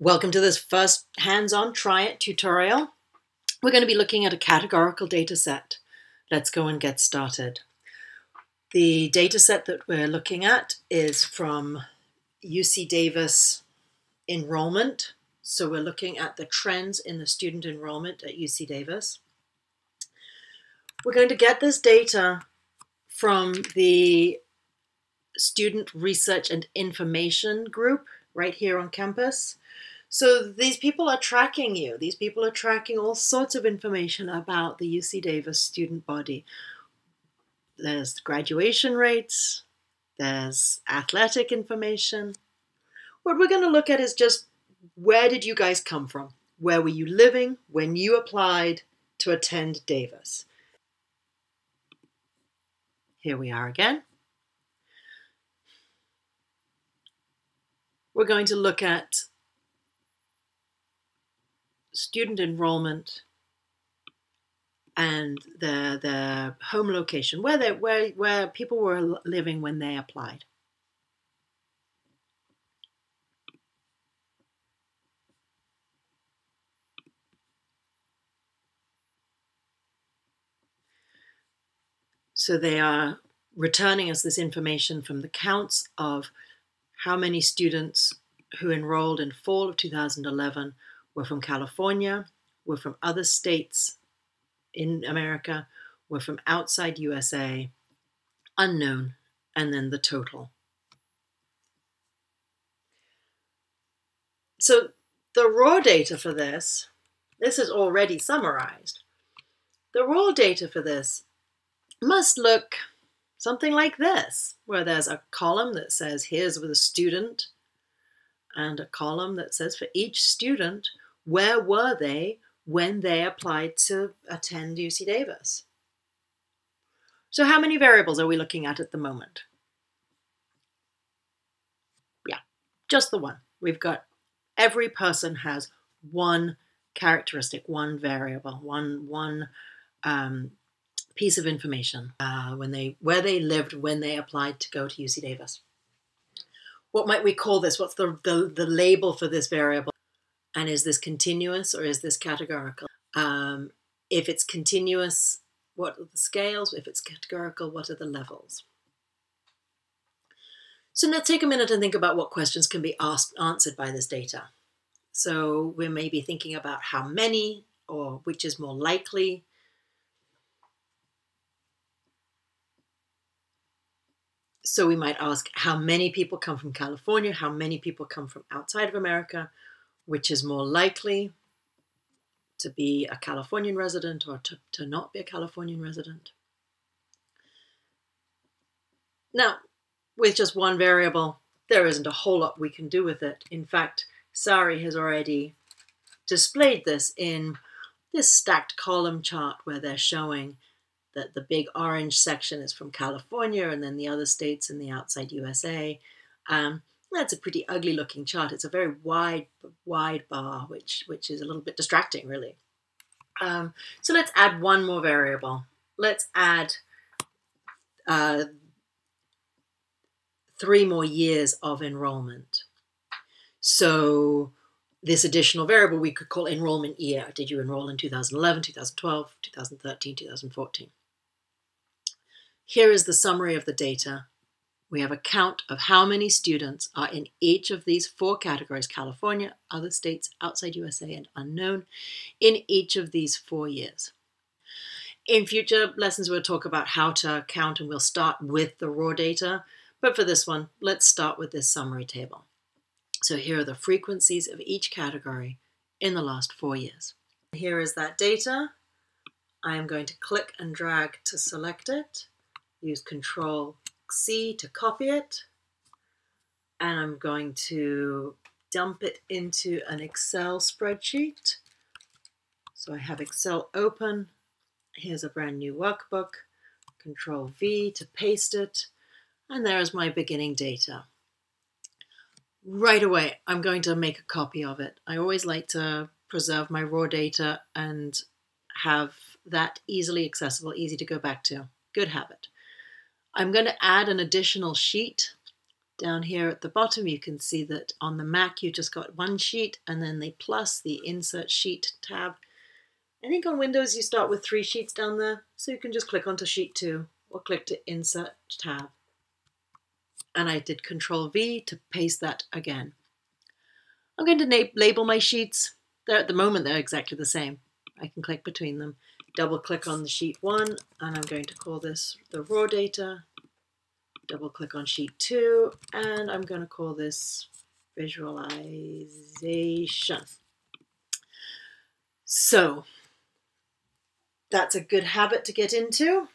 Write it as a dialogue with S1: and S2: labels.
S1: Welcome to this first hands-on try it tutorial. We're going to be looking at a categorical data set. Let's go and get started. The data set that we're looking at is from UC Davis enrollment. So we're looking at the trends in the student enrollment at UC Davis. We're going to get this data from the Student Research and Information group right here on campus. So these people are tracking you. These people are tracking all sorts of information about the UC Davis student body. There's graduation rates, there's athletic information. What we're going to look at is just where did you guys come from? Where were you living when you applied to attend Davis? Here we are again. We're going to look at student enrollment and their home location, where people were living when they applied. So they are returning us this information from the counts of how many students who enrolled in fall of 2011 were from California, were from other states in America, were from outside USA, unknown, and then the total. So the raw data for this is already summarized. The raw data for this must look something like this, where there's a column that says here's with a student and a column that says for each student, where were they when they applied to attend UC Davis? So how many variables are we looking at the moment? Yeah, just the one. We've got every person has one characteristic, one variable, one piece of information where they lived when they applied to go to UC Davis. What might we call this? What's the label for this variable? And is this continuous or is this categorical? If it's continuous, what are the scales? If it's categorical, what are the levels? So let's take a minute and think about what questions can be answered by this data. So we may be thinking about how many or which is more likely. So we might ask how many people come from California, how many people come from outside of America, which is more likely to be a Californian resident or to not be a Californian resident. Now, with just one variable, there isn't a whole lot we can do with it. In fact, Sari has already displayed this in this stacked column chart where they're showing that the big orange section is from California and then the other states in the outside USA. That's a pretty ugly looking chart. It's a very wide bar, which is a little bit distracting, really. So let's add one more variable. Let's add 3 more years of enrollment. So this additional variable we could call enrollment year. Did you enroll in 2011, 2012, 2013, 2014? Here is the summary of the data. We have a count of how many students are in each of these 4 categories: California, other states, outside USA, and unknown, in each of these 4 years. In future lessons, we'll talk about how to count, and we'll start with the raw data. But for this one, let's start with this summary table. So here are the frequencies of each category in the last 4 years. Here is that data. I am going to click and drag to select it. Use Control-C to copy it. And I'm going to dump it into an Excel spreadsheet. So I have Excel open. Here's a brand new workbook. Control-V to paste it. And there's my beginning data. Right away, I'm going to make a copy of it. I always like to preserve my raw data and have that easily accessible, easy to go back to. Good habit. I'm going to add an additional sheet Down here at the bottom, you can see that on the Mac, you just got one sheet and then the plus, the Insert Sheet tab. I think on Windows, you start with 3 sheets down there, so you can just click onto sheet 2 or click to Insert tab. And I did Control V to paste that again. I'm going to label my sheets. At the moment, they're exactly the same. I can click between them. Double click on the sheet 1, and I'm going to call this the raw data. Double click on sheet 2, and I'm going to call this visualization. So that's a good habit to get into.